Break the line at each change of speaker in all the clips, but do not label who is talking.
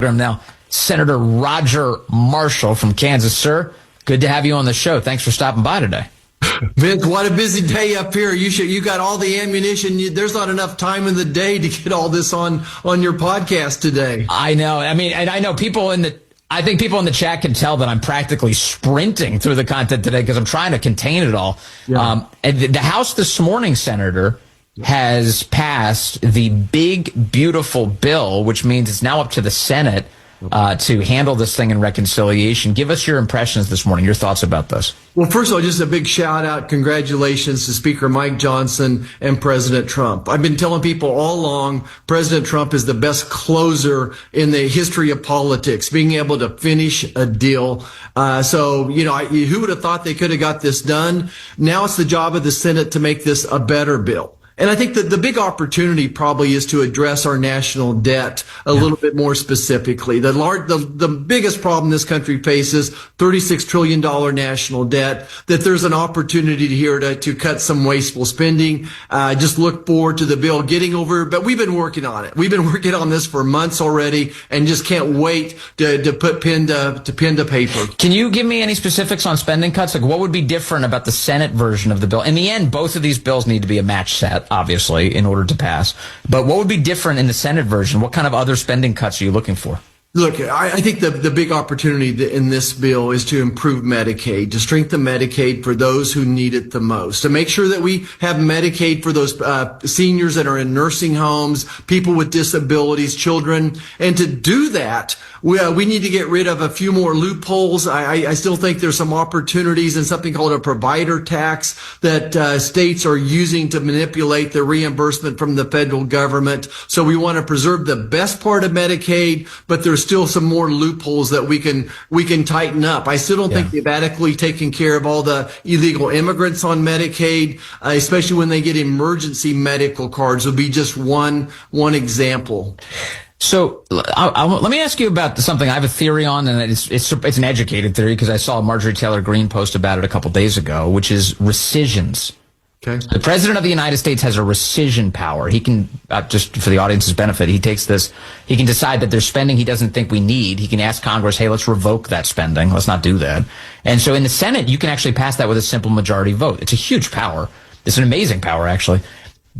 Now, Senator Roger Marshall from Kansas. Sir, good to have you on the show. Thanks for stopping by today.
Vince, what a busy day up here. You got all the ammunition. There's not enough time in the day to get all this on your podcast today.
I know. I mean, and I know I think people in the chat can tell that I'm practically sprinting through the content today because I'm trying to contain it all. Yeah. And the House this morning, Senator, has passed the big, beautiful bill, which means it's now up to the Senate to handle this thing in reconciliation. Give us your impressions this morning, your thoughts about this.
Well, first of all, just a big shout out. Congratulations to Speaker Mike Johnson and President Trump. I've been telling people all along, President Trump is the best closer in the history of politics, being able to finish a deal. Who would have thought they could have got this done? Now it's the job of the Senate to make this a better bill. And I think that the big opportunity probably is to address our national debt a little bit more specifically. The biggest problem this country faces, $36 trillion national debt, that there's an opportunity here to cut some wasteful spending. Just look forward to the bill getting over, but we've been working on it. We've been working on this for months already and just can't wait to put pen to paper.
Can you give me any specifics on spending cuts? Like what would be different about the Senate version of the bill? In the end, both of these bills need to be a match set, obviously, in order to pass. But what would be different in the Senate version? What kind of other spending cuts are you looking for?
Look, I think the big opportunity in this bill is to improve Medicaid, to strengthen Medicaid for those who need it the most, to make sure that we have Medicaid for those seniors that are in nursing homes, people with disabilities, children. And to do that, we need to get rid of a few more loopholes. I still think there's some opportunities in something called a provider tax that states are using to manipulate the reimbursement from the federal government. So we want to preserve the best part of Medicaid, but there's still some more loopholes that we can tighten up. I still don't think they've adequately taken care of all the illegal immigrants on Medicaid, especially when they get emergency medical cards. Will be just one example.
So let me ask you about something I have a theory on, and it's an educated theory because I saw Marjorie Taylor Greene post about it a couple days ago, which is rescissions. Okay. The President of the United States has a rescission power. He can, just for the audience's benefit, he can decide that there's spending he doesn't think we need. He can ask Congress, hey, let's revoke that spending. Let's not do that. And so in the Senate, you can actually pass that with a simple majority vote. It's a huge power. It's an amazing power, actually.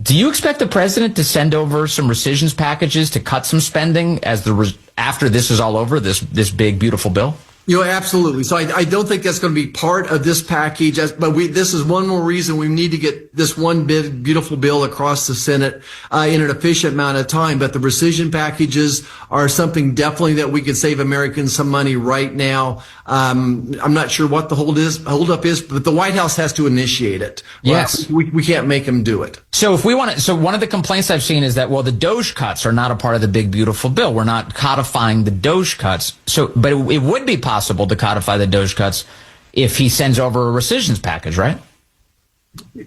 Do you expect the president to send over some rescissions packages to cut some spending after this is all over, this big, beautiful bill?
Absolutely. So I don't think that's going to be part of this package, but this is one more reason we need to get this one big, beautiful bill across the Senate in an efficient amount of time. But the rescission packages are something definitely that we could save Americans some money right now. I'm not sure what the holdup is, but the White House has to initiate it.
Yes.
We can't make them do it.
So one of the complaints I've seen is that, well, the DOGE cuts are not a part of the big, beautiful bill. We're not codifying the DOGE cuts. But it would be possible to codify the DOGE cuts if he sends over a rescissions package, right?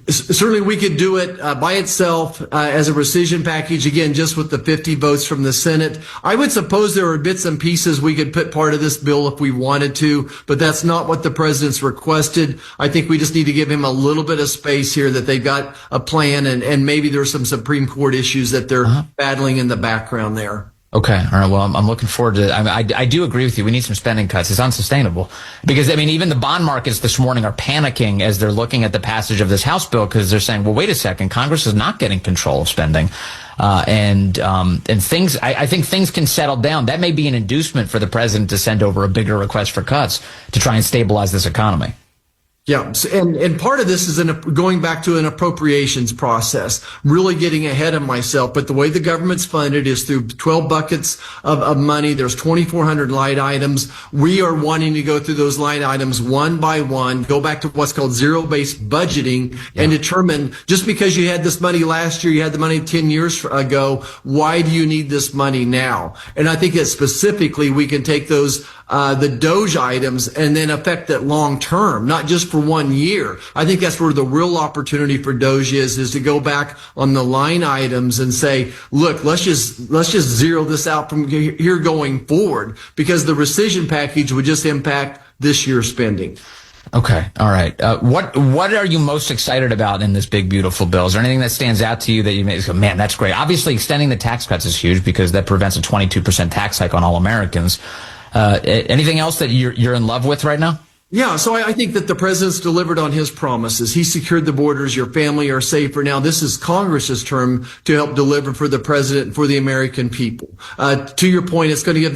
Certainly we could do it by itself as a rescission package, again, just with the 50 votes from the Senate. I would suppose there are bits and pieces we could put part of this bill if we wanted to, but that's not what the president's requested. I think we just need to give him a little bit of space here, that they've got a plan, and maybe there's some Supreme Court issues that they're battling in the background there.
Okay. All right. Well, I'm looking forward to it. I do agree with you. We need some spending cuts. It's unsustainable because, even the bond markets this morning are panicking as they're looking at the passage of this House bill because they're saying, well, wait a second, Congress is not getting control of spending. And things, I think things can settle down. That may be an inducement for the president to send over a bigger request for cuts to try and stabilize this economy.
Yeah, and part of this is going back to an appropriations process, really getting ahead of myself. But the way the government's funded is through 12 buckets of money. There's 2,400 line items. We are wanting to go through those line items one by one, go back to what's called zero-based budgeting, and determine, just because you had this money last year, you had the money 10 years ago, why do you need this money now? And I think that specifically we can take those the DOGE items and then affect it long term, not just for 1 year. I think that's where the real opportunity for DOGE is to go back on the line items and say, look, let's just zero this out from here going forward, because the rescission package would just impact this year's spending.
Okay. All right. What are you most excited about in this big, beautiful bill? Is there anything that stands out to you that you may go, man, that's great? Obviously, extending the tax cuts is huge because that prevents a 22% tax hike on all Americans. Anything else that you're in love with right now?
Yeah, so I think that the president's delivered on his promises. He secured the borders. Your family are safer. Now, this is Congress's term to help deliver for the president and for the American people. To your point, it's going to give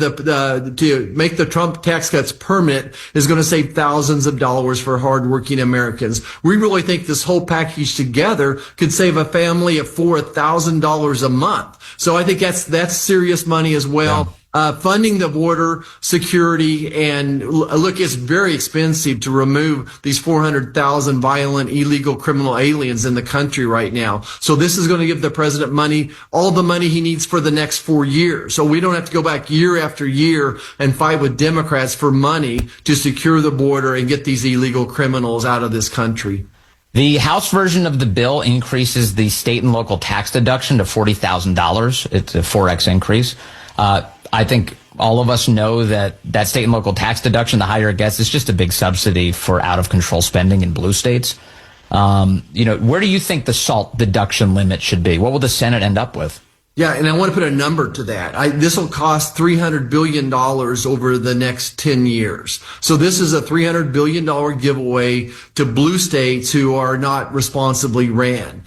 to make the Trump tax cuts permanent is going to save thousands of dollars for hardworking Americans. We really think this whole package together could save a family of $4,000 a month. So I think that's serious money as well. Yeah. Funding the border security, and look, it's very expensive to remove these 400,000 violent, illegal criminal aliens in the country right now. So this is going to give the president money, all the money he needs for the next 4 years. So we don't have to go back year after year and fight with Democrats for money to secure the border and get these illegal criminals out of this country.
The House version of the bill increases the state and local tax deduction to $40,000. It's a 4x increase. I think all of us know that state and local tax deduction, the higher it gets, is just a big subsidy for out of control spending in blue states. Where do you think the SALT deduction limit should be? What will the Senate end up with?
Yeah, and I want to put a number to that. This will cost $300 billion over the next 10 years. So this is a $300 billion giveaway to blue states who are not responsibly ran.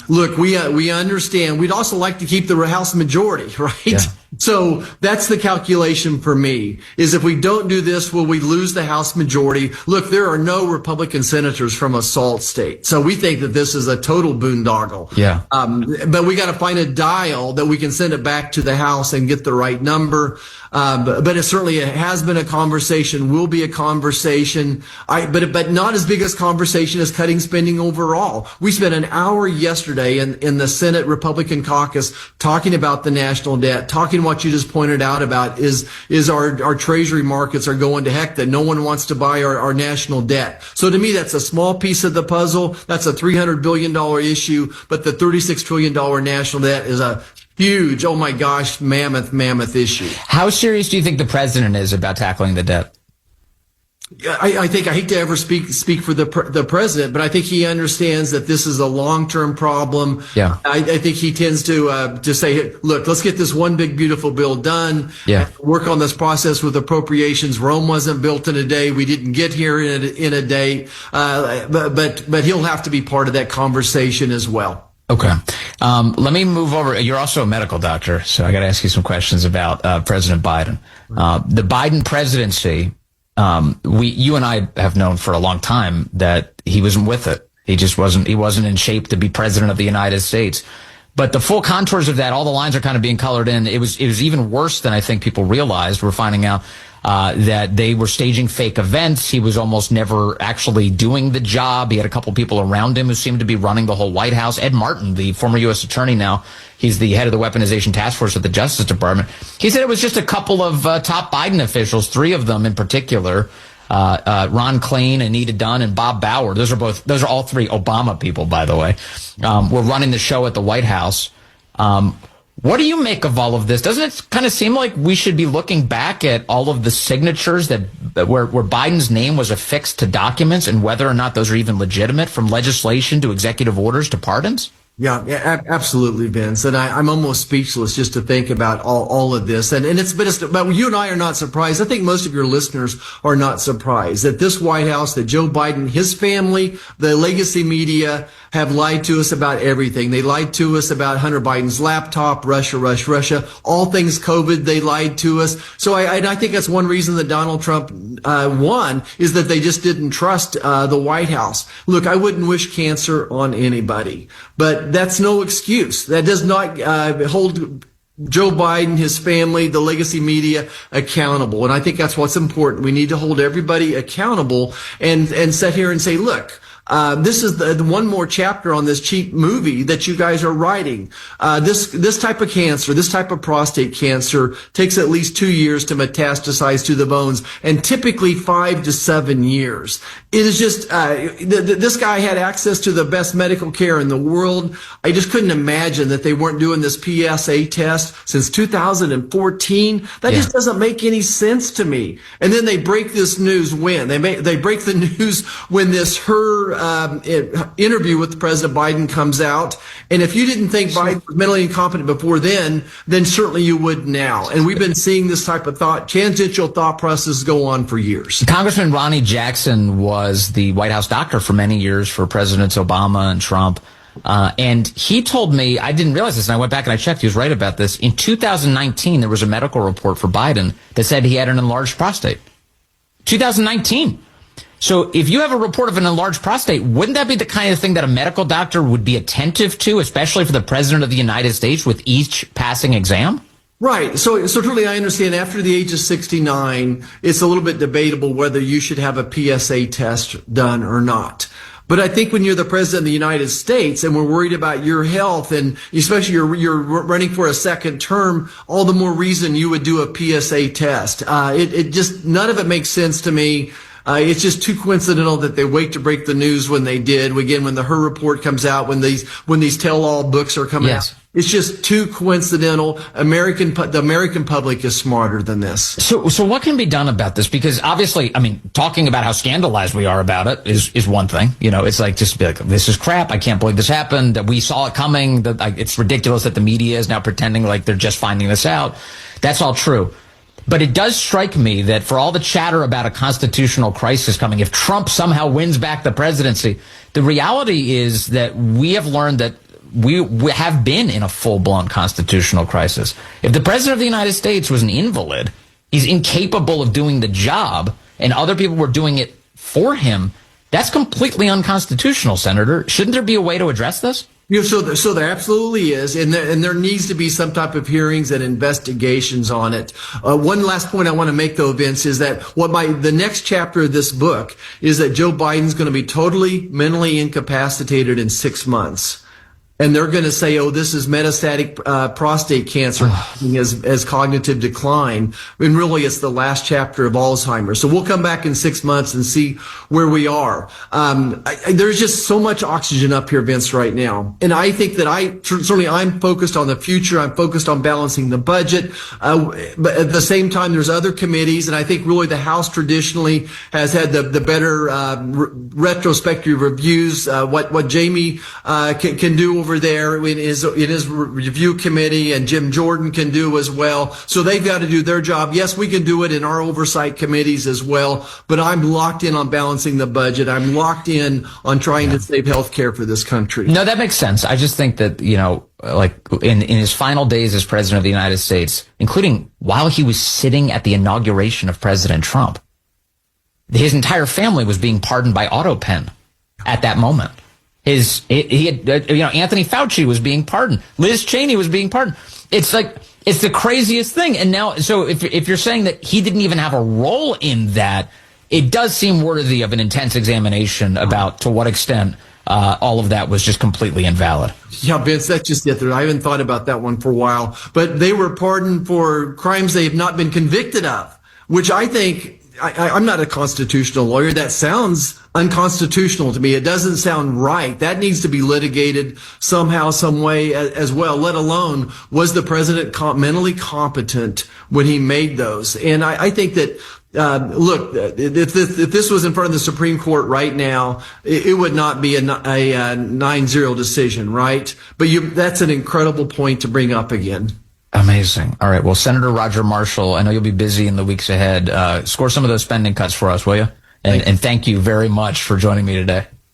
Look, we understand. We'd also like to keep the House majority, right? Yeah. So that's the calculation for me, is if we don't do this, will we lose the House majority? Look, there are no Republican senators from a SALT state. So we think that this is a total boondoggle.
Yeah.
But we got to find a dial that we can send it back to the House and get the right number. But it certainly has been a conversation, will be a conversation, but not as big as conversation as cutting spending overall. We spent an hour yesterday in the Senate Republican caucus talking about the national debt, talking what you just pointed out about is our treasury markets are going to heck, that no one wants to buy our national debt. So to me, that's a small piece of the puzzle. That's a $300 billion issue, but the $36 trillion national debt is a huge, oh my gosh, mammoth issue.
How serious do you think the president is about tackling the debt?
I think I hate to ever speak for the president, but I think he understands that this is a long-term problem.
Yeah.
I think he tends to say, look, let's get this one big beautiful bill done.
Yeah.
Work on this process with appropriations. Rome wasn't built in a day. We didn't get here in a day. But he'll have to be part of that conversation as well.
Okay. Let me move over. You're also a medical doctor, so I got to ask you some questions about President Biden. The Biden presidency, you and I have known for a long time that he wasn't with it. He wasn't in shape to be president of the United States. But the full contours of that, all the lines are kind of being colored in. It was even worse than I think people realized. We're finding out that they were staging fake events. He was almost never actually doing the job. He had a couple people around him who seemed to be running the whole White House. Ed Martin, the former U.S. attorney now, he's the head of the weaponization task force at the Justice Department. He said it was just a couple of top Biden officials, three of them in particular, Ron Klain, Anita Dunn, and Bob Bauer. Those are all three Obama people, by the way, were running the show at the White House. What do you make of all of this? Doesn't it kind of seem like we should be looking back at all of the signatures where Biden's name was affixed to documents and whether or not those are even legitimate, from legislation to executive orders to pardons?
Yeah, absolutely, Vince. And I'm almost speechless just to think about all of this. And but you and I are not surprised. I think most of your listeners are not surprised that this White House, that Joe Biden, his family, the legacy media have lied to us about everything. They lied to us about Hunter Biden's laptop, Russia, all things COVID. They lied to us. So I think that's one reason that Donald Trump won, is that they just didn't trust the White House. Look, I wouldn't wish cancer on anybody, but that's no excuse. That does not hold Joe Biden, his family, the legacy media accountable. And I think that's what's important. We need to hold everybody accountable and sit here and say, look, This is the one more chapter on this cheap movie that you guys are writing. This type of cancer, this type of prostate cancer takes at least 2 years to metastasize to the bones, and typically 5 to 7 years. It is just, this guy had access to the best medical care in the world. I just couldn't imagine that they weren't doing this PSA test since 2014. That just doesn't make any sense to me. And then they break this news when? They break the news when this interview with President Biden comes out. And if you didn't think Biden was mentally incompetent before then certainly you would now. And we've been seeing this type of tangential thought process go on for years.
Congressman Ronnie Jackson was the White House doctor for many years for Presidents Obama and Trump. And he told me, I didn't realize this, and I went back and I checked, he was right about this. In 2019, there was a medical report for Biden that said he had an enlarged prostate. 2019. So if you have a report of an enlarged prostate, wouldn't that be the kind of thing that a medical doctor would be attentive to, especially for the President of the United States with each passing exam?
Right. So truly, I understand after the age of 69, it's a little bit debatable whether you should have a PSA test done or not. But I think when you're the president of the United States and we're worried about your health, and especially you're running for a second term, all the more reason you would do a PSA test. It just, none of it makes sense to me. It's just too coincidental that they wait to break the news when they did. Again, when the Her report comes out, when these tell-all books are coming out. It's just too coincidental. The American public is smarter than this.
So what can be done about this? Because obviously, I mean, talking about how scandalized we are about it is one thing. You know, it's like, just be like, this is crap. I can't believe this happened. That we saw it coming. That it's ridiculous that the media is now pretending like they're just finding this out. That's all true. But it does strike me that for all the chatter about a constitutional crisis coming, if Trump somehow wins back the presidency, the reality is that we have learned that we have been in a full-blown constitutional crisis. If the president of the United States was an invalid, he's incapable of doing the job, and other people were doing it for him, that's completely unconstitutional, Senator. Shouldn't there be a way to address this?
So there absolutely is, and there needs to be some type of hearings and investigations on it. One last point I want to make, though, Vince, is that the next chapter of this book is that Joe Biden's going to be totally mentally incapacitated in 6 months. And they're going to say, oh, this is metastatic prostate cancer as cognitive decline. And really, it's the last chapter of Alzheimer's. So we'll come back in 6 months and see where we are. There's just so much oxygen up here, Vince, right now. And I think that I'm focused on the future. I'm focused on balancing the budget. But at the same time, there's other committees. And I think really the House traditionally has had the better retrospective reviews. What Jamie can do over there in his review committee, and Jim Jordan can do as well. So they've got to do their job. Yes, we can do it in our oversight committees as well, but I'm locked in on balancing the budget. I'm locked in on trying to save health care for this country.
No, that makes sense. I just think that, you know, like in his final days as president of the United States, including while he was sitting at the inauguration of President Trump, his entire family was being pardoned by autopen at that moment. Anthony Fauci was being pardoned. Liz Cheney was being pardoned. It's the craziest thing. And now, so if you're saying that he didn't even have a role in that, it does seem worthy of an intense examination about to what extent all of that was just completely invalid.
Yeah, Vince, that's just it. I haven't thought about that one for a while. But they were pardoned for crimes they have not been convicted of, which I think, I'm not a constitutional lawyer. That sounds unconstitutional to me. It doesn't sound right. That needs to be litigated somehow, some way as well, let alone was the president mentally competent when he made those. And I think that, look, if this was in front of the Supreme Court right now, it would not be a 9-0 decision, right? But that's an incredible point to bring up again.
Amazing. All right. Well, Senator Roger Marshall, I know you'll be busy in the weeks ahead. Score some of those spending cuts for us, will you? And thank you very much for joining me today.